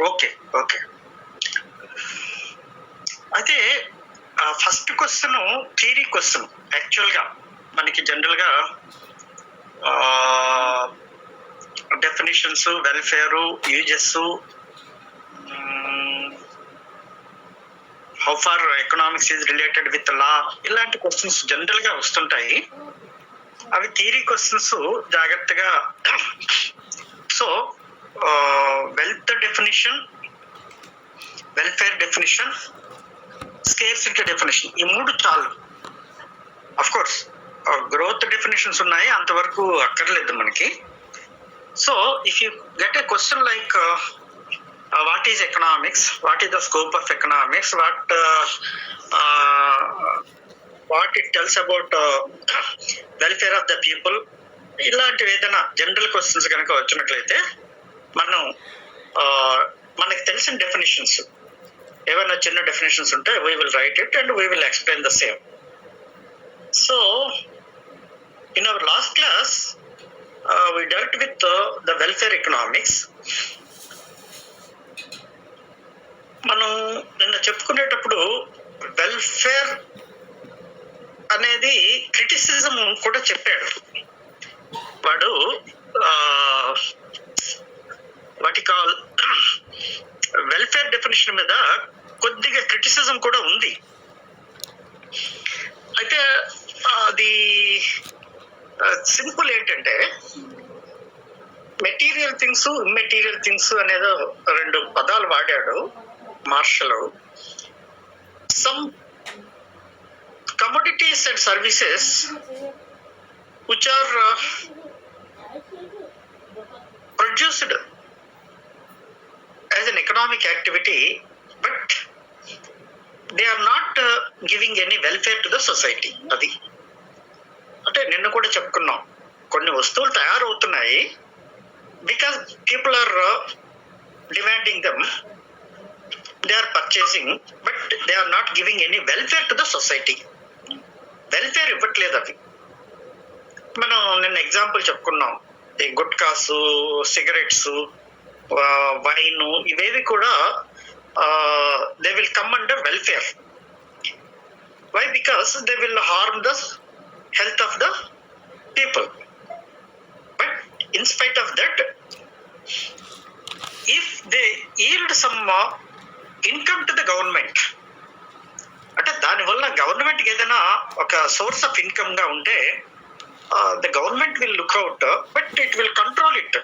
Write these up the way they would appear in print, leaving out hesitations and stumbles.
Okay okay. అయితే first question theory question. యాక్చువల్గా మనకి జనరల్గా definitions, welfare, uses, how far economics is related with law, ఇలాంటి questions general గా వస్తుంటాయి. అవి థియరీ క్వశ్చన్స్ జాగ్రత్తగా. So wealth definition, welfare definition, scarcity definition, ఈ మూడు చాలు. అఫ్ కోర్స్ గ్రోత్ డెఫినేషన్స్ ఉన్నాయి, అంతవరకు అక్కర్లేదు మనకి. So if you get a question like what is economics, what is the scope of economics, what it tells about welfare of the people, ఇలాంటివి ఏదైనా general questions కనుక వచ్చినట్లయితే మనం మనకి తెలిసిన డెఫినేషన్స్ ఏమైనా చిన్న డెఫినేషన్స్ ఉంటే we will write it and we will explain the same. So in our last class we dealt with the welfare economics. మనం నిన్న చెప్పుకునేటప్పుడు వెల్ఫేర్ అనేది క్రిటిసిజం కూడా చెప్పాడు వాడు. వాటి కాల్ వెల్ఫేర్ డెఫినేషన్ మీద కొద్దిగా క్రిటిసిజం కూడా ఉంది. అయితే అది సింపుల్ ఏంటంటే మెటీరియల్ థింగ్స్, ఇమ్మెటీరియల్ థింగ్స్ అనేదో రెండు పదాలు వాడాడు Marshall. Some commodities and services which are produced as an economic activity, but they are not giving any welfare to the society. అది అంటే నిన్న కూడా చెప్పుకున్నాం, కొన్ని వస్తువులు తయారవుతున్నాయి because people are demanding them, they are purchasing, but they are not giving any welfare to the society. Welfare ఇవ్వట్లేదు అవి. మనం నిన్న ఎగ్జాంపుల్ చెప్పుకున్నాం, ఈ గుట్కాస్, సిగరెట్స్, వైన్, ఇవేవి కూడా they will come under welfare. Why? Because they will harm the health of the people. But in spite of that, if they yield some income to the government, అంటే దానివల్ల గవర్నమెంట్కి ఏదైనా ఒక source of income గా ఉంటే the government will look out, but it will control it.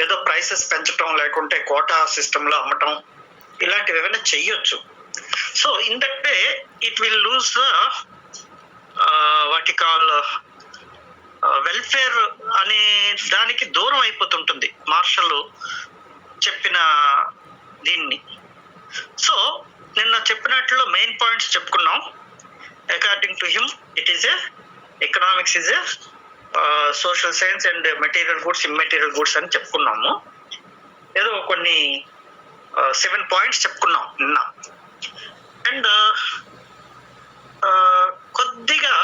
ఏదో prices పెంచడం, లేకుంటే కోటా సిస్టమ్ లో అమ్మటం, ఇలాంటివి ఏమైనా చెయ్యొచ్చు. So in that way it will lose వాటి కాల్ వెల్ఫేర్ అనే దానికి దూరం అయిపోతుంటుంది మార్షల్ చెప్పిన దీన్ని. సో నిన్న చెప్పినట్లు మెయిన్ పాయింట్స్ చెప్పుకున్నాం. According to him it is a economics is a social science and material goods, immaterial goods అని చెప్పుకున్నాము. ఏదో కొన్ని 7 పాయింట్స్ చెప్పుకున్నాం నిన్న. అండ్ కొద్దిగా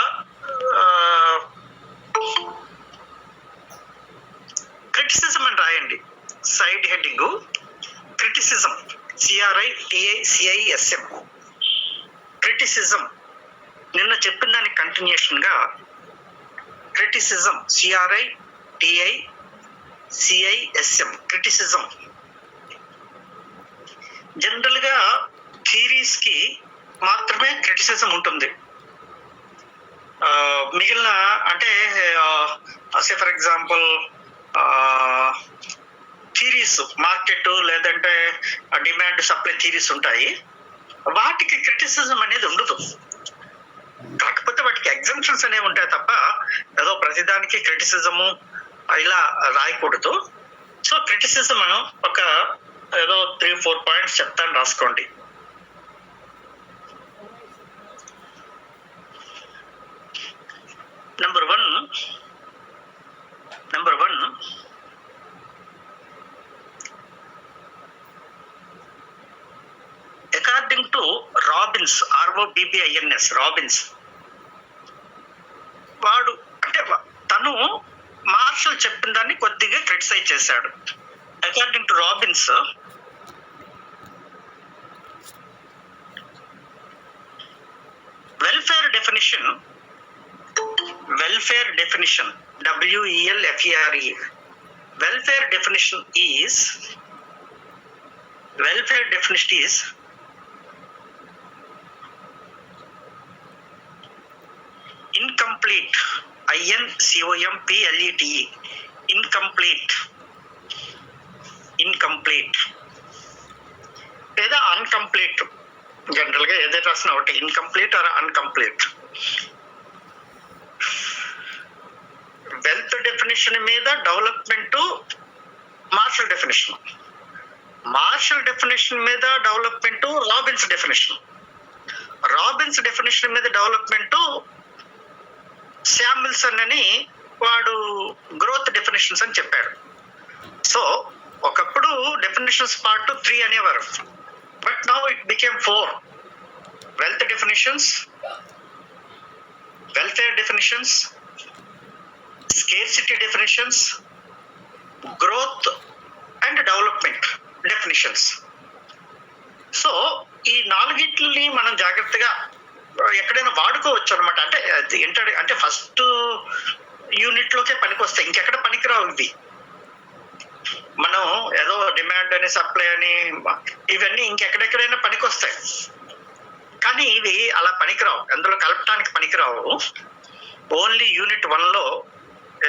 క్రిటిసిజం అని రాయండి, side heading criticism, CRITICISM, criticism. నిన్న చెప్పిన దానికి కంటిన్యూషన్ గా క్రిటిసిజం, CRITICISM, క్రిటిసిజం. జనరల్ గా థియరీస్ కి మాత్రమే క్రిటిసిజం ఉంటుంది. మిగిలిన అంటే ఫర్ ఎగ్జాంపుల్ థియరీస్, మార్కెట్ లేదంటే డిమాండ్ సప్లై థియరీస్ ఉంటాయి, వాటికి క్రిటిసిజం అనేది ఉండదు. కాకపోతే వాటికి ఎగ్జంప్షన్స్ అనేవి ఉంటాయి తప్ప ఏదో ప్రతిదానికి క్రిటిసిజము ఇలా రాయకూడదు. సో క్రిటిసిజం ఒక ఏదో 3-4 పాయింట్స్ చెప్తాను, రాసుకోండి. Number one, according to Robbins, ROBBINS, Robbins. వాడు అంటే తను మార్షల్ చెప్పిన దాన్ని కొద్దిగా క్రిటిసైజ్ చేశాడు. According to Robbins, welfare definition, welfare definition is incomplete, INCOMPLETE, incomplete లేదా అన్కంప్లీట్. జనరల్ గా ఏదైతే రాసిన ఒకటి incomplete or uncomplete. Wealth definition మీద డెవలప్మెంట్ మార్షల్ డెఫినేషన్ మీద డెవలప్మెంట్ రాబిన్స్ డెఫినేషన్ మీద డెవలప్మెంట్ శామ్యుల్సన్ అని వాడు గ్రోత్ డెఫినేషన్స్ అని చెప్పాడు. సో ఒకప్పుడు డెఫినేషన్స్ పార్ట్ 3 అనేవారు, but now it became 4. Wealth definitions, welfare definitions, scarcity definitions, growth and development definitions. So ఈ 4 మనం జాగ్రత్తగా ఎక్కడైనా వాడుకోవచ్చు అనమాట. అంటే ఫస్ట్ యూనిట్ లోకే పనికొస్తాయి, ఇంకెక్కడ పనికిరావు ఇవి. మనం ఏదో డిమాండ్ అని, సప్లై అని, ఇవన్నీ ఇంకెక్కడెక్కడైనా పనికొస్తాయి, కానీ ఇవి అలా పనికిరావు, అందులో కలపడానికి పనికిరావు. ఓన్లీ యూనిట్ 1లో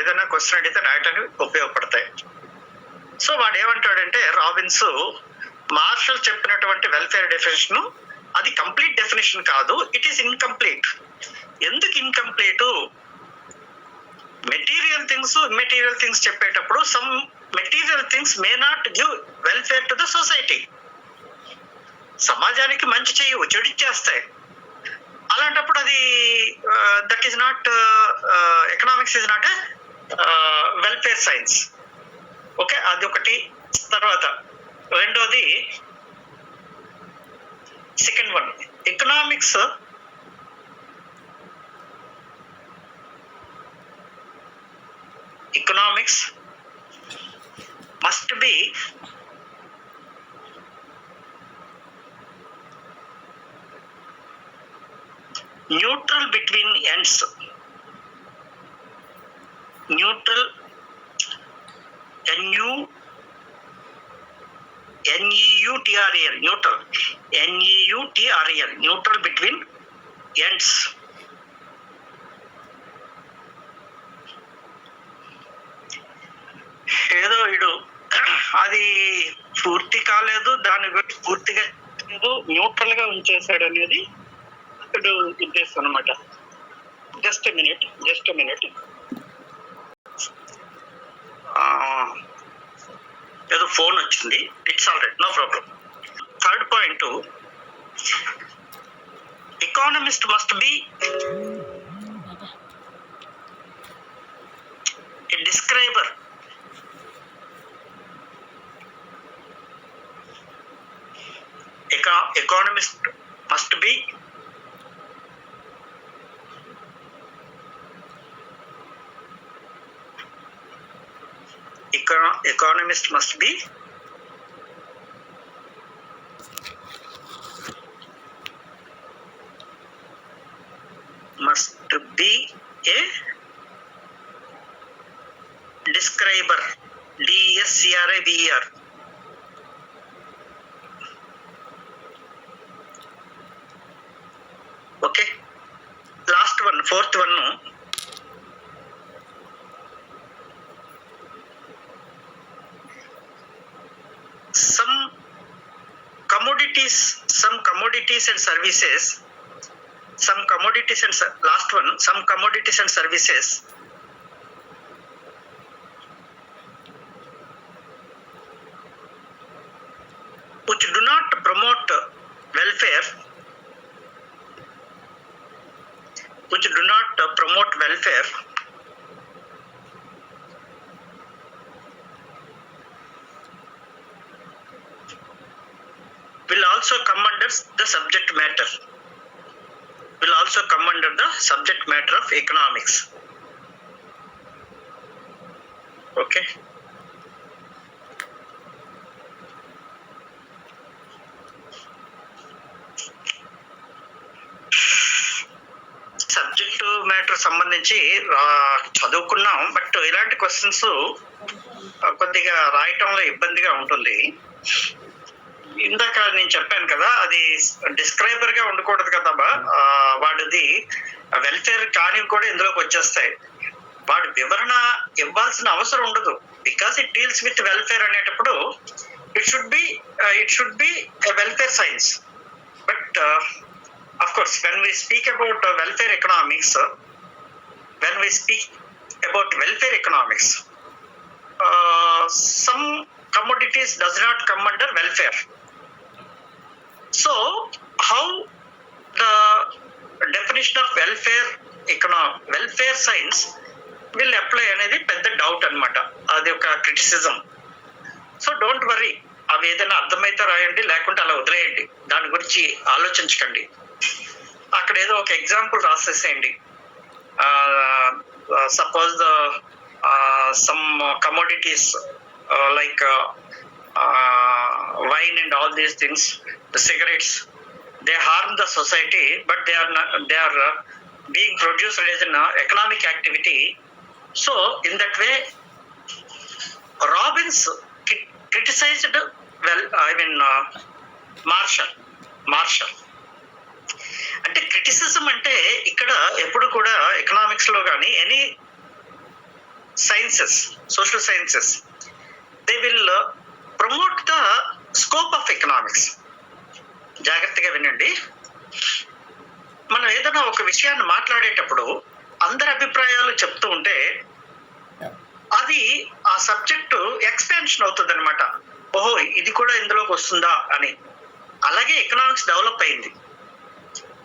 ఏదైనా క్వశ్చన్ అడిగితే రాయటానికి ఉపయోగపడతాయి. సో వాడు ఏమంటాడంటే, రాబిన్స్ మార్షల్ చెప్పినటువంటి వెల్ఫేర్ డెఫినేషన్ అది కంప్లీట్ డెఫినేషన్ కాదు, ఇట్ ఈస్ ఇన్కంప్లీట్. ఎందుకు incomplete? Material things, immaterial things చెప్పేటప్పుడు some material things may not give welfare to the society. సమాజానికి మంచి చేయవు, చెడు చేస్తాయి. అలాంటప్పుడు అది that is not, economics is not welfare science. Okay, అది ఒకటి. తర్వాత రెండోది, second one, economics must be neutral between ends. Neutral, N-E-U-T-R-A-L, neutral, N-E-U-T-R-A-L, neutral between ends. ఏదో ఇడు అది పూర్తి కాలేదు, దాని గురించి పూర్తిగా ఏదో న్యూట్రల్ గా ఉంచేశాడు అనేది అతడు ఉద్దేశం అనమాట. జస్ట్ మినిట్ ఏదో ఫోన్ వచ్చింది, it's all right, no problem. Third point, economist must be a describer. Economist must be economist must be a describer, D-E-S-C-R-I-B-E-R. Okay, last one, fourth one. Some commodities and services, last one, some commodities and services which do not promote welfare, will also come under the subject matter. also come under the subject matter of economics. Okay. Subject matter సంబంధించి చదువుకున్నాం, but ఇలాంటి questions కొద్దిగా రాయటంలో ఇబ్బందిగా ఉంటుంది. ఇందాక నేను చెప్పాను కదా, అది డిస్క్రైబర్ గా ఉండకూడదు కదా, వాడిది వెల్ఫేర్ కానీ కూడా ఇందులోకి వచ్చేస్తాయి. వాడు వివరణ ఇవ్వాల్సిన అవసరం ఉండదు, because it deals with welfare అనేటప్పుడు it should be welfare science. But of course, when we speak about welfare economics, some commodities does not come under welfare. So how the definition of welfare science will apply అనేది పెద్ద doubt అన్నమాట. అది ఒక criticism. So don't worry, అవి ఏదైనా అర్థమైతే రాయండి, లేకుంటే అలా వదిలేయండి, దాని గురించి ఆలోచించకండి. అక్కడ ఏదో ఒక ఎగ్జాంపుల్ రాసేసేయండి. Suppose some commodities like wine and all these things, the cigarettes, they harm the society, but they are being produced as an economic activity. So in that way Robbins criticized Marshall. అంటే criticism అంటే ఇక్కడ ఎప్పుడు కూడా economics లో కానీ any sciences, social sciences, they will promote the scope of economics. జాగ్రత్తగా వినండి. మనం ఏదైనా ఒక విషయాన్ని మాట్లాడేటప్పుడు అందరి అభిప్రాయాలు చెప్తూ ఉంటే అది ఆ సబ్జెక్టు ఎక్స్పాన్షన్ అవుతుంది అనమాట. ఓహో, ఇది కూడా ఇందులోకి వస్తుందా అని. అలాగే ఎకనామిక్స్ డెవలప్ అయింది.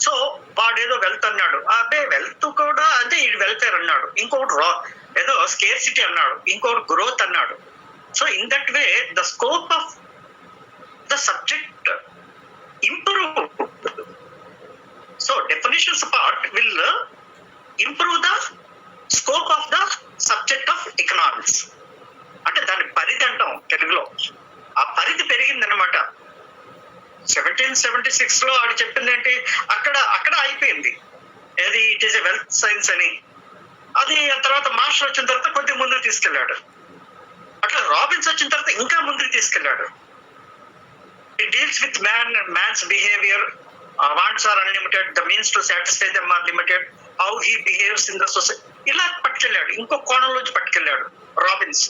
సో వాడేదో వెల్త్ అన్నాడు, అదే వెల్త్ కూడా అదే ఇది వెల్ఫేర్ అన్నాడు, ఇంకొకటి ఏదో స్కేర్సిటీ అన్నాడు, ఇంకొకటి గ్రోత్ అన్నాడు. So in that way the scope of the subject improve. So definitions part will improve the scope of the subject of economics. అంటే దాని పరిధి అంటాం తెలుగులో. ఆ పరిధి పెరిగింది అనమాట. 1776 లో ఆడు చెప్పింది ఏంటి, అక్కడ అయిపోయింది. ఏది it is a wealth science అని. అది తర్వాత మార్షల్ వచ్చిన తర్వాత కొద్దిగా ముందుకు తీసుకెళ్లాడు. అట్లా రాబిన్స్ వచ్చిన తర్వాత ఇంకా ముందుకు తీసుకెళ్లాడు. It deals with man's behaviour. Wants are unlimited, the means to satisfy them are limited, how he behaves in the society, ఇలా పట్టుకెళ్ళాడు. ఇంకో కోణంలోంచి పట్టుకెళ్ళాడు రాబిన్స్.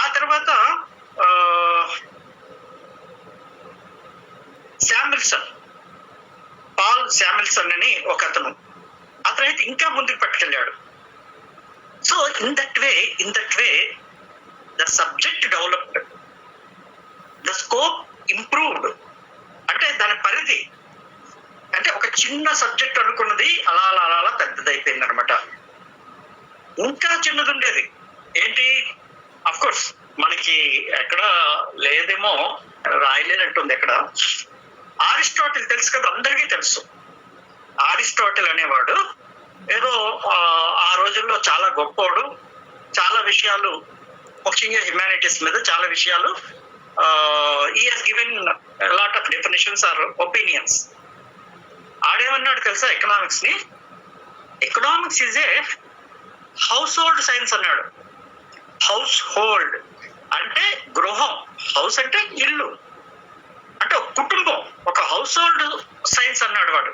ఆ తర్వాత పాల్ శామిల్సన్ అని ఒక అతనైతే ఇంకా ముందుకు పట్టుకెళ్ళాడు. So in that way the subject developed, the scope improved. అంటే దాని పరిధి, అంటే ఒక చిన్న సబ్జెక్ట్ అనుకున్నది అలా అలా అలా పెద్దదైపోయింది అనమాట. ఇంకా చిన్నది ఉండేది ఏంటి, అఫ్ కోర్స్ మనకి ఎక్కడ లేదేమో, రాయలేనట్టుంది ఎక్కడ. అరిస్టాటిల్ తెలుసు కదా, అందరికీ తెలుసు. అరిస్టాటిల్ అనేవాడు ఏదో ఆ రోజుల్లో చాలా గొప్పోడు. చాలా విషయాలు, ముఖ్యంగా హ్యుమానిటీస్ మీద చాలా విషయాలు he has given a lot of definitions or opinions. ఆడేమన్నాడు తెలుసా ఎకనామిక్స్ ని? Economics is a house hold science అన్నాడు. హౌస్ హోల్డ్ అంటే గృహం, హౌస్ అంటే ఇల్లు, అంటే ఒక కుటుంబం, ఒక హౌస్ హోల్డ్ సైన్స్ అన్నాడు వాడు.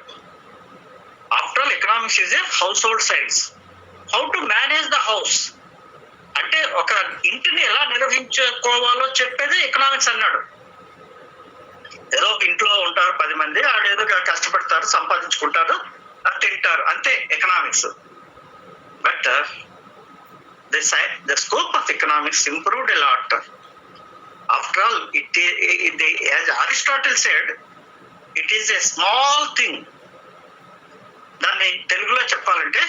After all economics is a house hold science. How to manage the house అంటే ఒక ఇంటిని ఎలా నిర్వహించుకోవాలో చెప్పేది ఎకనామిక్స్ అన్నాడు. ఏదో ఒక ఇంట్లో ఉంటారు 10 మంది, ఆడేదో కష్టపడతారు, సంపాదించుకుంటారు, తింటారు, అంతే economics. But the scope of economics improved a lot. After all, as Aristotle said, it is a small thing. దాన్ని తెలుగులో చెప్పాలంటే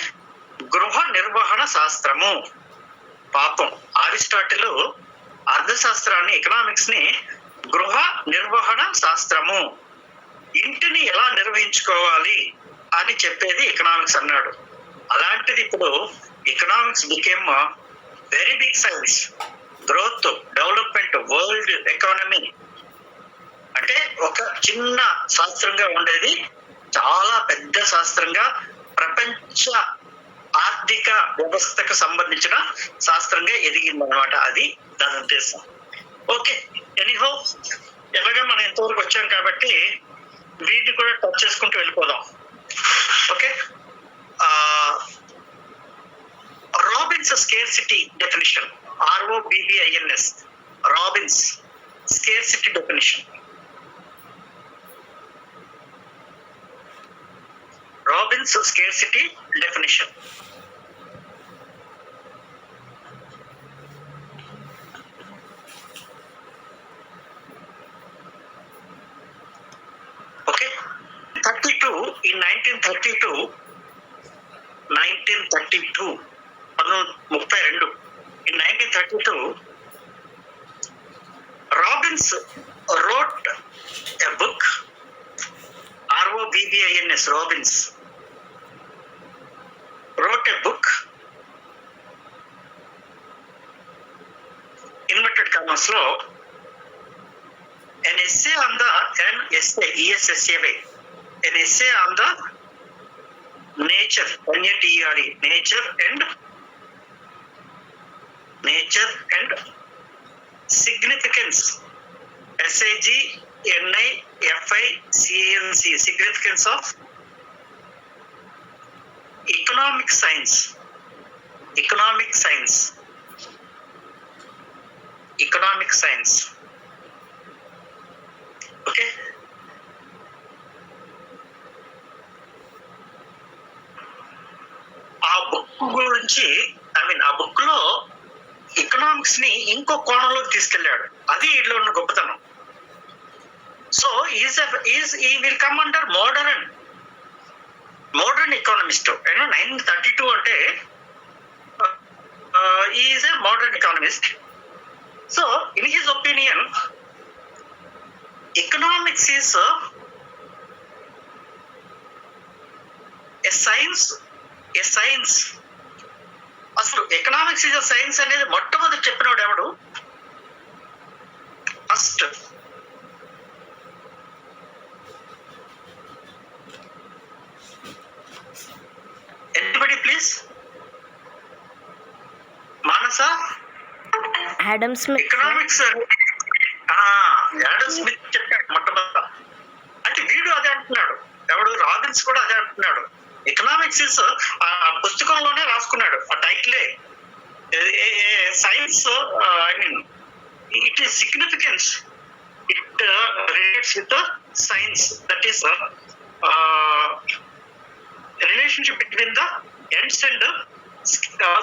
గృహ నిర్వహణ శాస్త్రము. పాపం అరిస్టాటిల్ అర్థశాస్త్రాన్ని, ఎకనామిక్స్ ని గృహ నిర్వహణ శాస్త్రము, ఇంటిని ఎలా నిర్వహించుకోవాలి అని చెప్పేది ఎకనామిక్స్ అన్నాడు. అలాంటిది ఇప్పుడు economics became very big science. Growth, development, world economy అంటే ఒక చిన్న శాస్త్రంగా ఉండేది చాలా పెద్ద శాస్త్రంగా, ప్రపంచ ఆర్థిక వ్యవస్థకు సంబంధించిన శాస్త్రంగా ఎదిగిందనమాట. అది దాని ఉద్దేశం. ఓకే, ఎనీహో ఎలాగా మనం ఇంతవరకు వచ్చాం కాబట్టి వీటిని కూడా టచ్ చేసుకుంటూ వెళ్ళిపోదాం. Okay, Robbins scarcity definition, ROBBINS, Robbins scarcity definition. Robbins scarcity definition. Okay, 32 in 1932 1932 in 1932 Robbins wrote a book, ROBBINS, Robbins wrote a book, inverted commas lo, an essay on the ESSAY, an essay on the nature, NATRE, nature and significance, SIGNIFICANC, significance of economic science. Okay, ఆ book గురించి ఆ book లో economics ని ఇంకో కోణంలో తీసుకెళ్లాడు. అది వీటిలో ఉన్న గొప్పతనం. సో ఈ will come under modern economist. 932 అంటే is a modern economist. So in his opinion economics is a science. అసలు ఎకనామిక్స్ ఈజ్ అ సైన్స్ అనేది మొట్టమొదటి చెప్పినవాడు ఎవడు? First anybody please? Manasa? Adam Smith. Economics Adam Smith చెప్పాడు మొట్టమొదట. అంటే వీడు అదే అంటున్నాడు. ఎవడు? రాబిన్స్ కూడా అదే అంటున్నాడు. ఎకనామిక్స్ ఇస్ ఆ పుస్తకంలోనే రాసుకున్నాడు. ఆ టైటిలే science. It is significance, it relates with science, that is relationship between the ends and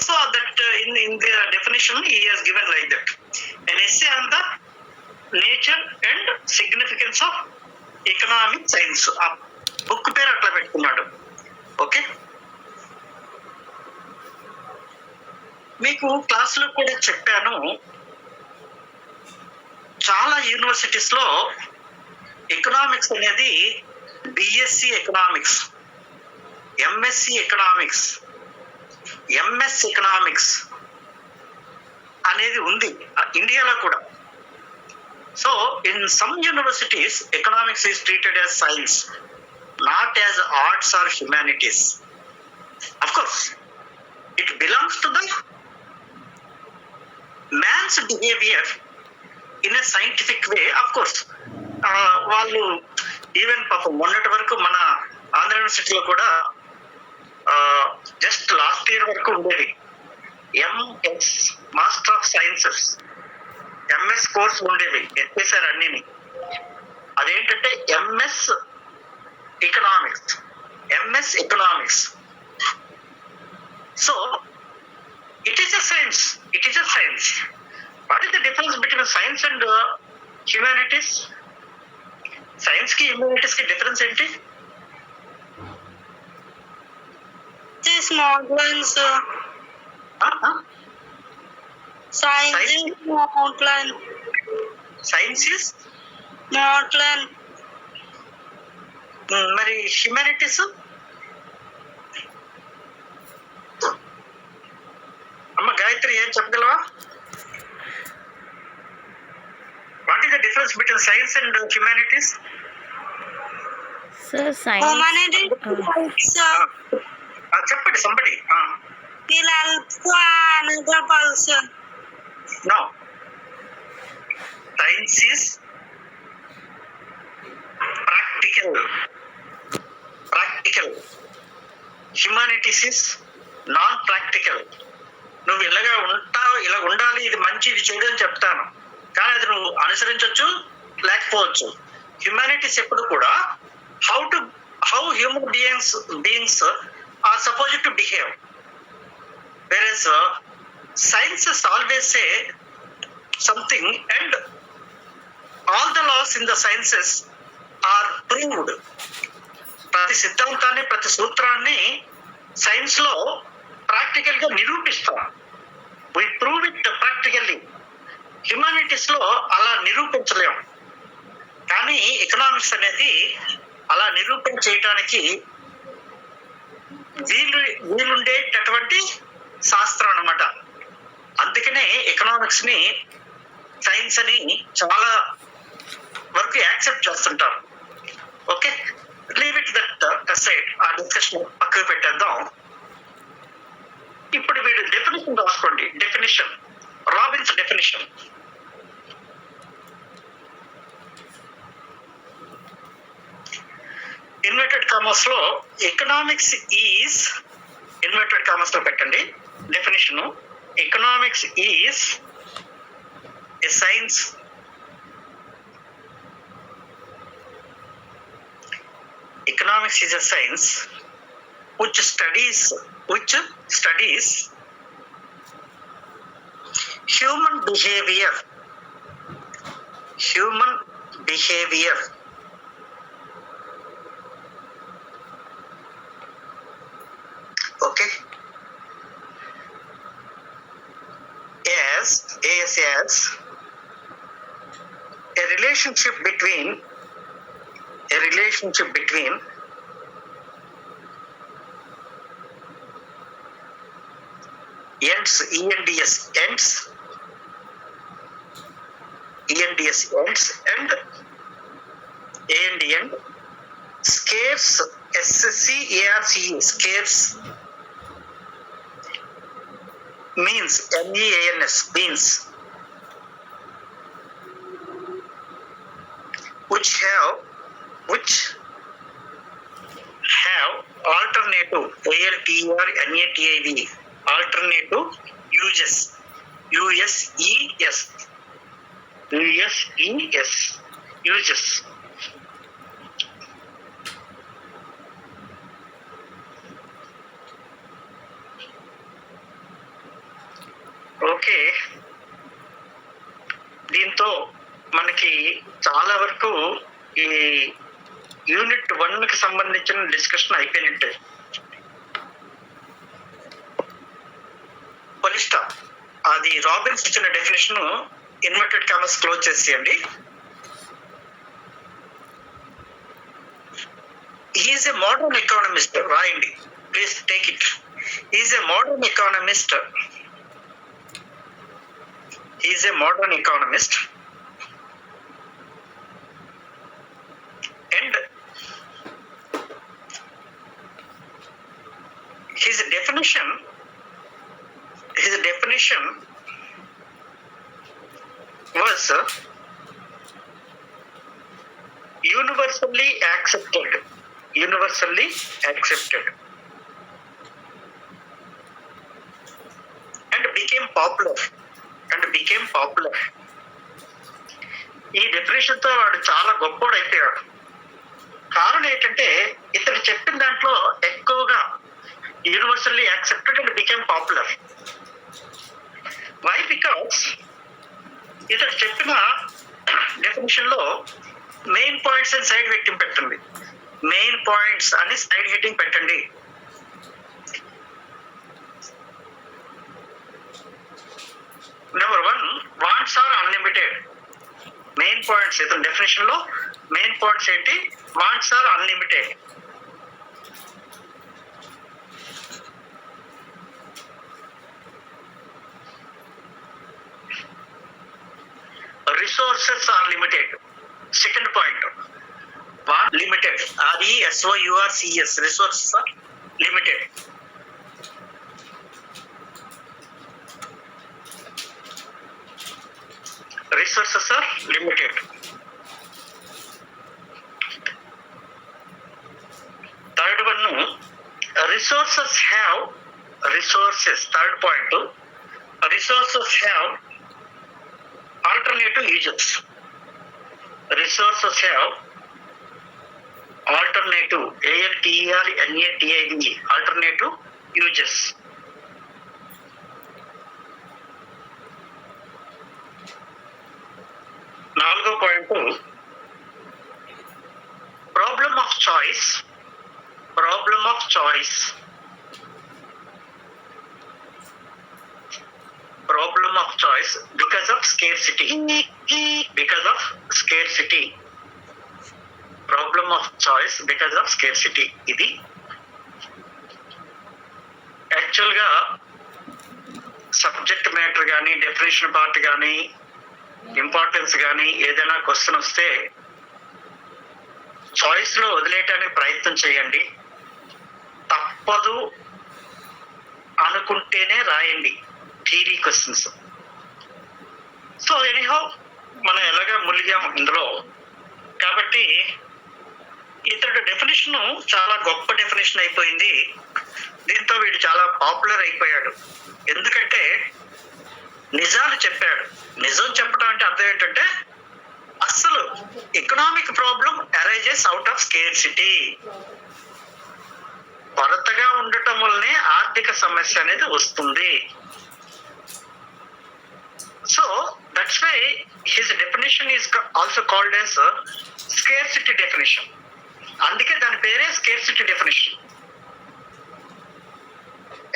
so that in the definition he has given like that, an essay on the nature and significance of economic science. ఆ book పేరు అట్లా పెట్టుకున్నాడు. Okay, మీకు క్లాసులో కూడా చెప్పాను, చాలా universities లో ఎకనామిక్స్ అనేది BSc economics, MSc economics, MS economics అనేది ఉంది ఇండియాలో కూడా. So in some universities economics is treated as science, not as arts or humanities. Of course it belongs to the man's behaviour in a scientific way. Of course వాళ్ళు even పాపం మొన్నటి వరకు మన ఆంధ్ర యూనివర్సిటీలో కూడా జస్ట్ లాస్ట్ ఇయర్ వరకు ఉండేది MS, master of sciences, MS course ఉండేది. ఎత్తేసారు అన్నిని. అదేంటంటే MS economics. So it is a science. What is the difference between science and humanities? Science కి హ్యూమానిటీస్ కి డిఫరెన్స్ ఏంటి? Mountains. Science is mountain. Science is mountain. మరి humanities? ఏం చెప్పగలవా? What is the difference between science and humanities? Sir, science. Humanities చెప్పండి somebody. will help another person. No, science is practical. Humanities is non practical. నువ్వు ఇలాగా ఉంటావు, ఇలా ఉండాలి, ఇది మంచి, ఇది చెడు అని చెప్తాను, కానీ అది నువ్వు అనుసరించవచ్చు లేకపోవచ్చు. హ్యుమానిటీస్ ఎప్పుడు కూడా how human beings are supposed to behave, whereas science is always say something and all the laws in the sciences are proved. ప్రతి సిద్ధాంతాన్ని, ప్రతి సూత్రాన్ని సైన్స్ లో ప్రాక్టికల్ గా నిరూపిస్తాం. We prove it practically. Humanities లో అలా నిరూపించలేం, కానీ ఎకనామిక్స్ అనేది అలా నిరూపణ చేయడానికి వీలుండేటటువంటి శాస్త్రం అన్నమాట. అందుకనే ఎకనామిక్స్ ని సైన్స్ అని చాలా వరకు యాక్సెప్ట్ చేస్తుంటారు. Okay, leave it that aside. ఆ డిస్కషన్ పక్కకు పెట్టేద్దాం. ఇప్పుడు వీడు డెఫినేషన్ రాసుకోండి. Definition, Robbins definition. Inverted commas లో ఎకనామిక్స్ ఈజ్, ఇన్వర్టెడ్ కామర్స్ లో పెట్టండి definition. Economics is a science economics is a science which studies human behavior okay, as a relationship between ends, ends and scarce, scarce means means which have alternative alternative uses okay. దీంతో మనకి చాలా వరకు ఈ unit 1 కి సంబంధించిన discussion అయిపోయినట్టే. పొలిస్టా అది Robbins ఇచ్చిన డెఫినేషన్ ఇన్వర్టెడ్ కామర్స్ క్లోజ్ చేసేయండి. Is a modern economist. రాయండి please, take it. Is a modern economist. And his definition was universally accepted and became popular. ఈ డెఫినేషన్ తో వాడు చాలా గొప్పోడు అయిపోయాడు. కారణం ఏంటంటే ఇతను చెప్పిన దాంట్లో ఎక్కువగా universally accepted and became popular. Why? Because ఇతను చెప్పిన డెఫినేషన్ లో మెయిన్ పాయింట్స్ అని సైడ్ హెడ్డింగ్ పెట్టండి. మెయిన్ పాయింట్స్ అని సైడ్ హెడ్డింగ్ పెట్టండి. Number 1, wants are unlimited. Main points ఇతని డెఫినేషన్ లో మెయిన్ పాయింట్స్ ఏంటి? Wants are unlimited. Resources are limited. Second point, limited, RESOURCES, resources are limited. Resources are limited. Third one, resources have, resources, third point, resources have alternative uses. Resources have alternative, ALTERNATIVE, alternative uses. నాలుగో point, problem of choice. Problem of choice, problem of choice because of scarcity. Because of scarcity, problem of choice because of scarcity. ఇది యాక్చువల్గా subject matter కానీ, definition part కానీ, importance కానీ ఏదైనా question వస్తే choice లో వదిలేయటానికి ప్రయత్నం చేయండి. తప్పదు అనుకుంటేనే రాయండి థియరీ క్వశ్చన్స్. సో ఎనీహౌ మనం ఎలాగా ములిగాం ఇందులో. కాబట్టి ఇతడు డెఫినేషన్ చాలా గొప్ప డెఫినేషన్ అయిపోయింది. దీంతో వీడు చాలా పాపులర్ అయిపోయాడు. ఎందుకంటే నిజాలు చెప్పాడు. నిజం చెప్పడం అంటే అర్థం ఏంటంటే అస్సలు economic problem arises out of scarcity. కొరతగా ఉండటం వల్లనే ఆర్థిక సమస్య అనేది వస్తుంది. So that's why his definition is also called as scarcity definition. అందుకే దాని పేరే స్కేర్సిటీ డెఫినేషన్.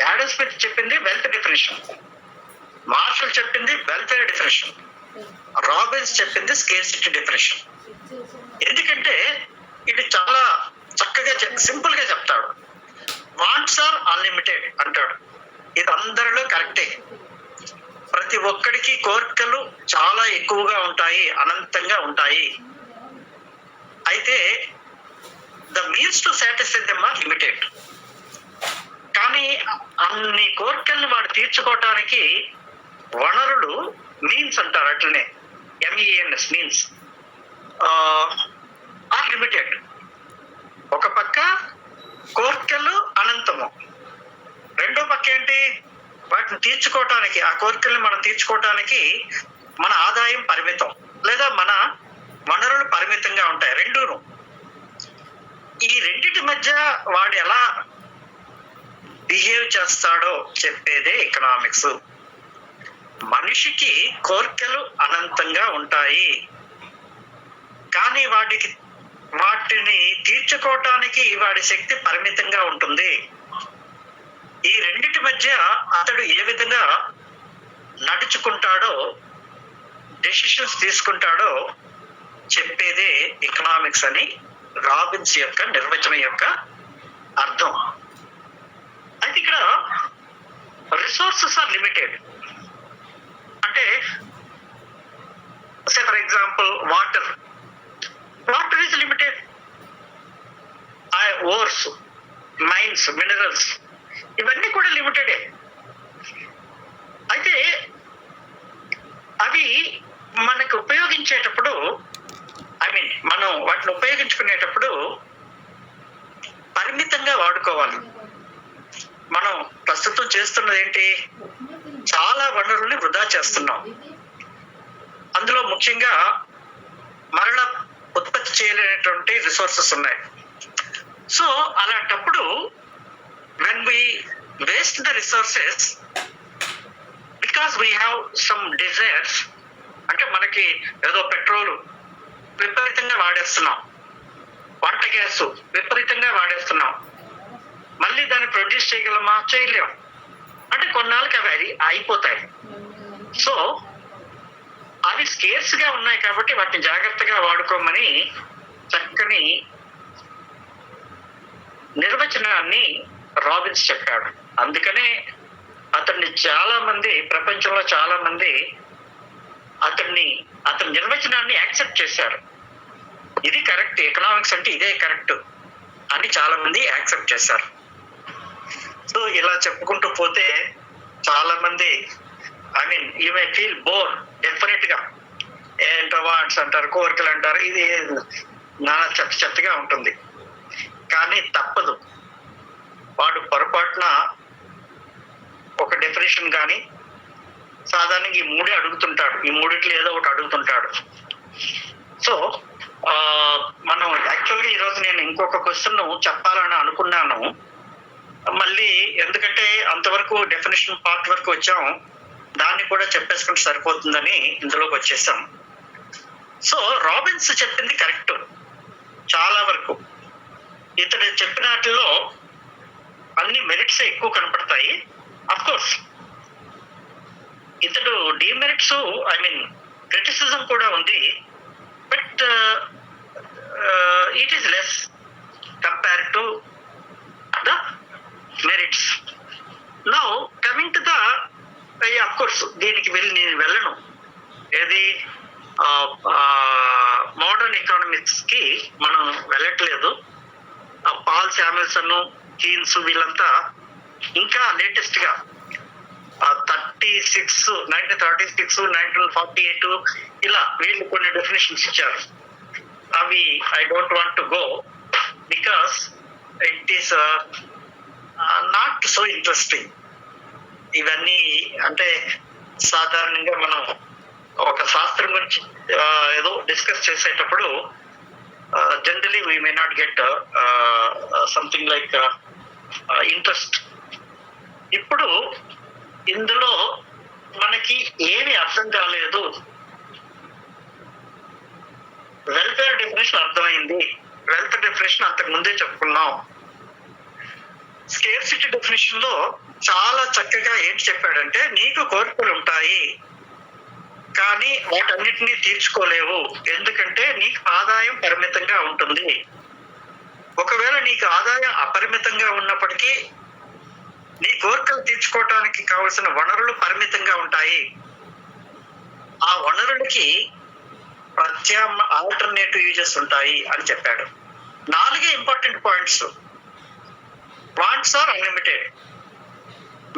యాడమ్ స్మిత్ చెప్పింది వెల్త్ డెఫినేషన్, మార్షల్ చెప్పింది వెల్ఫేర్ డెఫినేషన్, రాబిన్స్ చెప్పింది స్కేర్సిటీ డెఫినేషన్. ఎందుకంటే ఇది చాలా చక్కగా సింపుల్ గా చెప్తాడు. వాంట్స్ ఆర్ అన్లిమిటెడ్ అంటాడు. ఇది అందరిలో కరెక్టే. ప్రతి ఒక్కడికి కోరికలు చాలా ఎక్కువగా ఉంటాయి, అనంతంగా ఉంటాయి. అయితే the means to satisfy them are limited. కానీ అన్ని కోరికల్ని వాడు తీర్చుకోవటానికి వనరులు, మీన్స్ అంటారు, అట్లనే MEANS, మీన్స్ ఆర్ లిమిటెడ్. ఒక పక్క కోరికలు అనంతము, రెండో పక్క ఏంటి, వాటిని తీర్చుకోవటానికి, ఆ కోరికల్ని మనం తీర్చుకోవటానికి మన ఆదాయం పరిమితం, లేదా మన వనరులు పరిమితంగా ఉంటాయి. రెండూను. ఈ రెండిటి మధ్య వాడు ఎలా బిహేవ్ చేస్తాడో చెప్పేదే ఎకనామిక్స్. మనిషికి కోరికలు అనంతంగా ఉంటాయి, కానీ వాటిని తీర్చుకోవటానికి వాడి శక్తి పరిమితంగా ఉంటుంది. ఈ రెండిటి మధ్య అతడు ఏ విధంగా నడుచుకుంటాడో, డెసిషన్స్ తీసుకుంటాడో చెప్పేదే ఎకనామిక్స్ అని రాబిన్స్ యొక్క నిర్వచనం యొక్క అర్థం. అయితే ఇక్కడ రిసోర్సెస్ ఆర్ లిమిటెడ్ అంటే, say for example water is limited. Ores, mines, minerals ఇవన్నీ కూడా లిమిటెడే. అయితే అవి మనకు ఉపయోగించేటప్పుడు, మనం వాటిని ఉపయోగించుకునేటప్పుడు పరిమితంగా వాడుకోవాలి. మనం ప్రస్తుతం చేస్తున్నది ఏంటి, చాలా వనరుల్ని వృధా చేస్తున్నాం. అందులో ముఖ్యంగా మరణ ఉత్పత్తి చేయలేనటువంటి రిసోర్సెస్ ఉన్నాయి. సో అలాంటప్పుడు when we waste the resources because we have some desires, అంటే మనకి ఏదో పెట్రోల్ విపరీతంగా వాడేస్తున్నాం, వంట గ్యాస్ విపరీతంగా వాడేస్తున్నాం, మళ్ళీ దాన్ని ప్రొడ్యూస్ చేయగలమా, చేయలేం. అంటే కొన్నాళ్ళకి అవి అయిపోతాయి. సో అవి స్కేర్స్ గా ఉన్నాయి కాబట్టి వాటిని జాగ్రత్తగా వాడుకోమని చక్కని నిర్వచనాన్ని రాబిన్స్ చెప్పాడు. అందుకనే అతన్ని చాలా మంది, ప్రపంచంలో చాలా మంది అతన్ని అతని నిర్వచనాన్ని యాక్సెప్ట్ చేశారు. ఇది కరెక్ట్, ఎకనామిక్స్ అంటే ఇదే కరెక్ట్ అని చాలా మంది యాక్సెప్ట్ చేశారు. సో ఇలా చెప్పుకుంటూ పోతే చాలా మంది I mean you may feel bore definite గా. ఏంటో వాట్స్ అంటారు, కోరికలు అంటారు, ఇది నానా చెత్తగా ఉంటుంది. కానీ తప్పదు, వాడు పొరపాటున ఒక డెఫినేషన్ కానీ సాధారణంగా ఈ మూడే అడుగుతుంటాడు, ఈ మూడిట్లో ఏదో ఒకటి అడుగుతుంటాడు. సో మనం యాక్చువల్గా ఈరోజు నేను ఇంకొక క్వశ్చన్ చెప్పాలని అనుకున్నాను, మళ్ళీ ఎందుకంటే అంతవరకు డెఫినేషన్ పార్ట్ వరకు వచ్చాం, దాన్ని కూడా చెప్పేసుకుంటే సరిపోతుందని ఇందులోకి వచ్చేసాం. సో రాబిన్స్ చెప్పింది కరెక్ట్ చాలా వరకు. ఇతడు చెప్పిన వాటిలో అన్ని మెరిట్స్ ఎక్కువ కనపడతాయి. అఫ్ కోర్స్ ఇతడు డిమెరిట్స్ ఐ మీన్ క్రిటిసిజం కూడా ఉంది, but it is less compare to the merits. Now coming to the of course దీనికి నేను వెళ్ళను, ఏది మోడర్న్ ఎకానమిక్స్ కి మనం వెళ్ళట్లేదు. పాల్ శామ్యుల్సన్, కీన్స్ వీళ్ళంతా ఇంకా లేటెస్ట్ గా 1936, 1948 ఇలా వీళ్ళు కొన్ని డెఫినేషన్స్ ఇచ్చారు. అవి I don't want to go because it is not so interesting. ఇవన్నీ అంటే సాధారణంగా మనం ఒక శాస్త్రం గురించి ఏదో డిస్కస్ చేసేటప్పుడు generally we may not get something like interest. ఇప్పుడు ఇందులో మనకి ఏమి అర్థం కాలేదు, వెల్ఫేర్ డెఫినేషన్ అర్థమైంది, వెల్త్ డెఫినేషన్ అంతకు ముందే చెప్పుకున్నాం. స్కేర్సిటీ డెఫినేషన్ లో చాలా చక్కగా ఏంటి చెప్పాడంటే, నీకు కోరికలు ఉంటాయి కానీ వాటన్నిటినీ తీర్చుకోలేవు, ఎందుకంటే నీకు ఆదాయం పరిమితంగా ఉంటుంది. ఒకవేళ నీకు ఆదాయం అపరిమితంగా ఉన్నప్పటికీ నీ కోరికలు తీర్చుకోవటానికి కావలసిన వనరులు పరిమితంగా ఉంటాయి. ఆ వనరులకి ఆల్టర్నేటివ్ యూజెస్ ఉంటాయి అని చెప్పాడు. 4 important points. Wants are unlimited,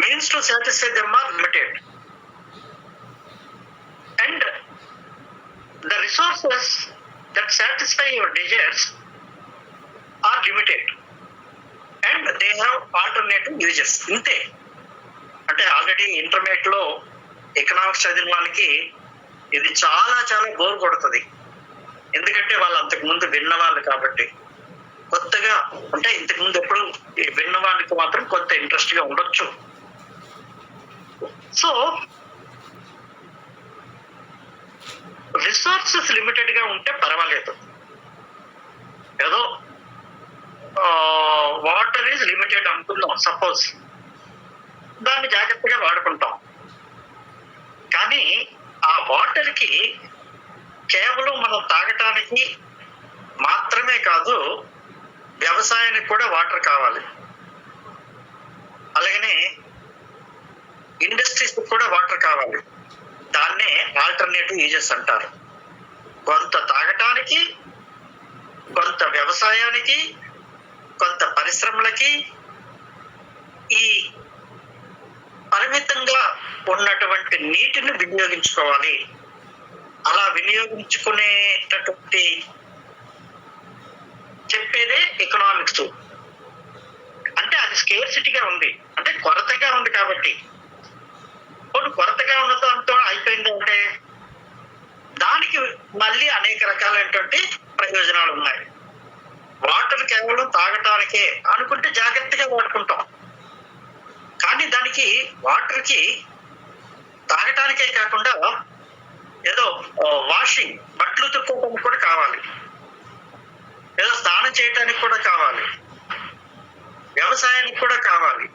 means to satisfy them are limited, and the resources that satisfy your desires are limited and they have alternative uses. ఇంతే. అంటే ఆల్రెడీ ఇంటర్మీడియట్ లో ఎకనామిక్స్ చదివిన వాళ్ళకి ఇది చాలా చాలా బోర్ కొడుతుంది, ఎందుకంటే వాళ్ళు అంతకు ముందు విన్న వాళ్ళు కాబట్టి. కొత్తగా అంటే ఇంతకు ముందు ఎప్పుడు విన్న వాళ్ళకి మాత్రం కొంత ఇంట్రెస్ట్ గా ఉండొచ్చు. సో రిసోర్సెస్ లిమిటెడ్ గా ఉంటే పర్వాలేదు, ఏదో వాటర్ ఈజ్ లిమిటెడ్ అనుకుందాం సపోజ్, దాన్ని జాగ్రత్తగా వాడుకుంటాం. కానీ ఆ వాటర్ కి కేవలం మనం తాగటానికి మాత్రమే కాదు, వ్యవసాయానికి కూడా వాటర్ కావాలి, అలాగనే ఇండస్ట్రీస్ కూడా వాటర్ కావాలి. దాన్నే ఆల్టర్నేటివ్ యూజెస్ అంటారు. కొంత తాగటానికి, కొంత వ్యవసాయానికి, కొంత పరిశ్రమలకి, ఈ పరిమితంగా ఉన్నటువంటి నీటిని వినియోగించుకోవాలి. అలా వినియోగించుకునేటటువంటి చెప్పేదే ఎకనామిక్స్. అంటే అది స్కేర్సిటీగా ఉంది, అంటే కొరతగా ఉంది కాబట్టి. కొరతగా ఉన్నదంతా అయిపోయింది అంటే దానికి మళ్ళీ అనేక రకాలైనటువంటి ప్రయోజనాలు ఉన్నాయి. వాటర్ కేవలం తాగటానికే అనుకుంటే జాగ్రత్తగా వాడుకుంటాం, కానీ దానికి వాటర్ కి తాగటానికే కాకుండా ఏదో వాషింగ్, బట్టలు తుక్కోవడానికి కూడా కావాలి, ఏదో స్నానం చేయడానికి కూడా కావాలి, వ్యవసాయానికి కూడా కావాలి,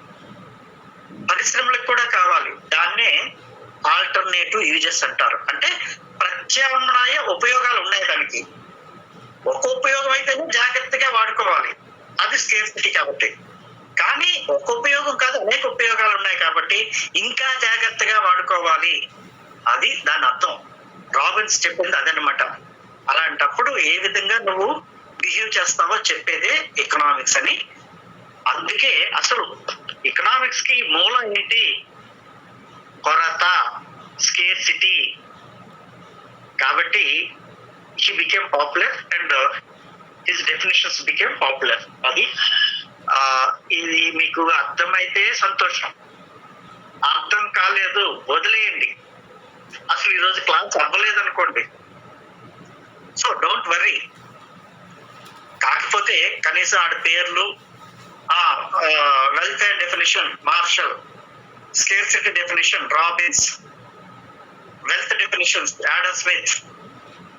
పరిశ్రమలకు కూడా కావాలి. దాన్నే ఆల్టర్నేటివ్ యూజెస్ అంటారు. అంటే ప్రత్యామ్నాయ ఉపయోగాలు ఉన్నాయి దానికి. ఒక ఉపయోగం అయితేనే జాగ్రత్తగా వాడుకోవాలి, అది స్కేర్సిటీ కాబట్టి. కానీ ఒక ఉపయోగం కాదు, అనేక ఉపయోగాలు ఉన్నాయి కాబట్టి ఇంకా జాగ్రత్తగా వాడుకోవాలి, అది దాని అర్థం. రాబిన్స్ చెప్పింది అదనమాట. అలాంటప్పుడు ఏ విధంగా నువ్వు బిహేవ్ చేస్తావో చెప్పేదే ఎకనామిక్స్ అని. అందుకే అసలు ఎకనామిక్స్ కి మూలం ఏంటి? కొరత, స్కేర్సిటీ. కాబట్టి he became popular and his definitions became popular. అది ఇది మీకు అర్థమైతే సంతోషం, అర్థం కాలేదు వదిలేయండి. అసలు ఈరోజు క్లాస్ అవ్వలేదు అనుకోండి, సో డోంట్ వరీ. కాకపోతే కనీసం ఆడ పేర్లు, welfare definition Marshall, scarcity definition Robbins, wealth definitions Adam Smith,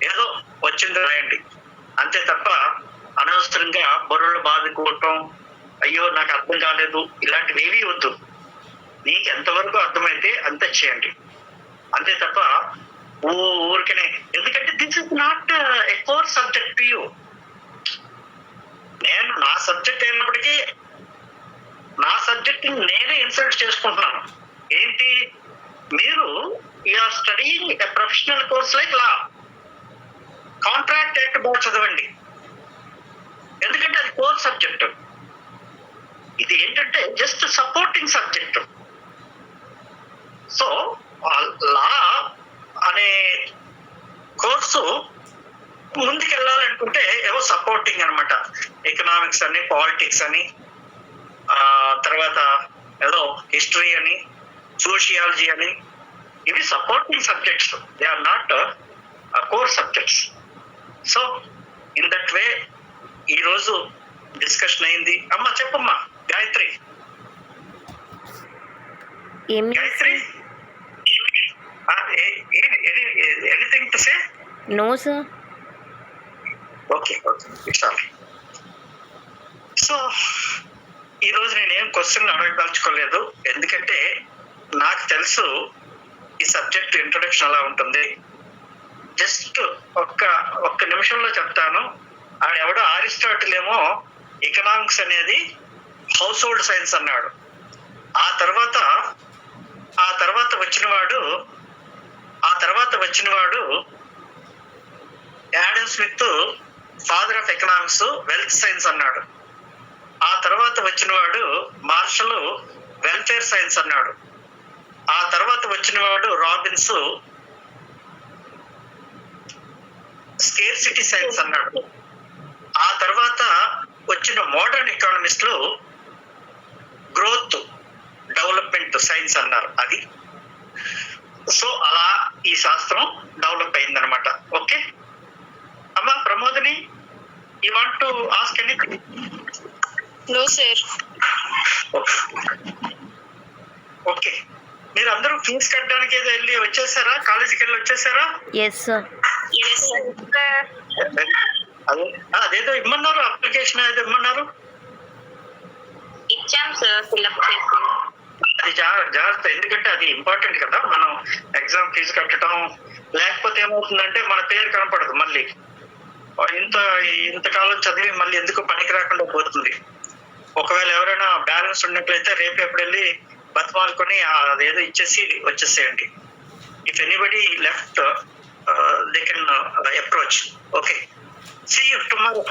ఏదో వచ్చింది రాయండి అంతే తప్ప అనవసరంగా బుర్రలు బాదుకోవటం, అయ్యో నాకు అర్థం కాలేదు, ఇలాంటివి ఏవీ వద్దు. నీకు ఎంతవరకు అర్థమైతే అంతే చేయండి అంతే తప్ప ఊరికనే. ఎందుకంటే this is not a core subject to you. నేను నా సబ్జెక్ట్ అయినప్పటికీ నా సబ్జెక్ట్ నేనే ఇన్సల్ట్ చేసుకుంటున్నాను. ఏంటి? మీరు you're studying a professional course like law, contract act బాగా చదవండి, ఎందుకంటే అది కోర్ సబ్జెక్ట్. ఇది ఏంటంటే just supporting subject. So law అనే కోర్సు ముందుకెళ్ళాలనుకుంటే ఏవో సపోర్టింగ్ అనమాట. ఎకనామిక్స్ అని, పాలిటిక్స్ అని, తర్వాత ఏదో హిస్టరీ అని, సోషియాలజీ అని, ఇవి supporting subjects, they are not core subjects. So in that way ఈరోజు డిస్కషన్ అయింది. అమ్మా చెప్పమ్మా Gayatri. Gayatri, anything to say? No sir. Okay okay, it's all. So ఈరోజు నేనేం క్వశ్చన్ అడగదలుచుకోలేదు, ఎందుకంటే నాకు తెలుసు ఈ సబ్జెక్ట్ ఇంట్రొడక్షన్ అలా ఉంటుంది. జస్ట్ ఒక్క నిమిషంలో చెప్తాను. ఎవడో అరిస్టాటిల్ ఏమో ఎకనామిక్స్ అనేది హౌస్ హోల్డ్ సైన్స్ అన్నాడు. ఆ తర్వాత వచ్చిన వాడు Adam Smith father of economics wealth science అన్నాడు. ఆ తర్వాత వచ్చిన వాడు మార్షల్ వెల్ఫేర్ సైన్స్ అన్నాడు. ఆ తర్వాత వచ్చిన వాడు రాబిన్స్ స్కేర్సిటీ సైన్స్ అన్నాడు. ఆ తర్వాత వచ్చిన మోడర్న్ ఎకానమిస్టులు గ్రోత్ డెవలప్మెంట్ సైన్స్ అన్నారు. అది సో అలా ఈ శాస్త్రం డెవలప్ అయిందనమాట. ఓకే అమ్మా Pramodini, you want to ask anything? No sir. Okay, మీరు అందరూ ఫీజు కట్టడానికి ఏదో వెళ్ళి వచ్చేసారా? కాలేజీకి వెళ్ళి వచ్చేసారా? Yes sir. అదేదో ఇమ్మన్నారు, అప్లికేషన్ ఏదో ఇమ్మన్నారు. ఇచ్చాం సార్, ఫిల్అప్ చేసి. అది జాగ్రత్త, ఎందుకంటే అది ఇంపార్టెంట్ కదా. మనం ఎగ్జామ్ ఫీజు కట్టడం, లేకపోతే ఏమవుతుందంటే మన పేరు కనపడదు. మళ్ళీ ఇంతకాలం చదివి మళ్ళీ ఎందుకు పనికి రాకుండా పోతుంది. ఒకవేళ ఎవరైనా బ్యాలెన్స్ ఉన్నట్లయితే రేపు ఎప్పుడు వెళ్ళి బతిమాలుకొని అదేదో ఇచ్చేసి వచ్చేసేయండి. If anybody left they can approach. Okay, see you tomorrow.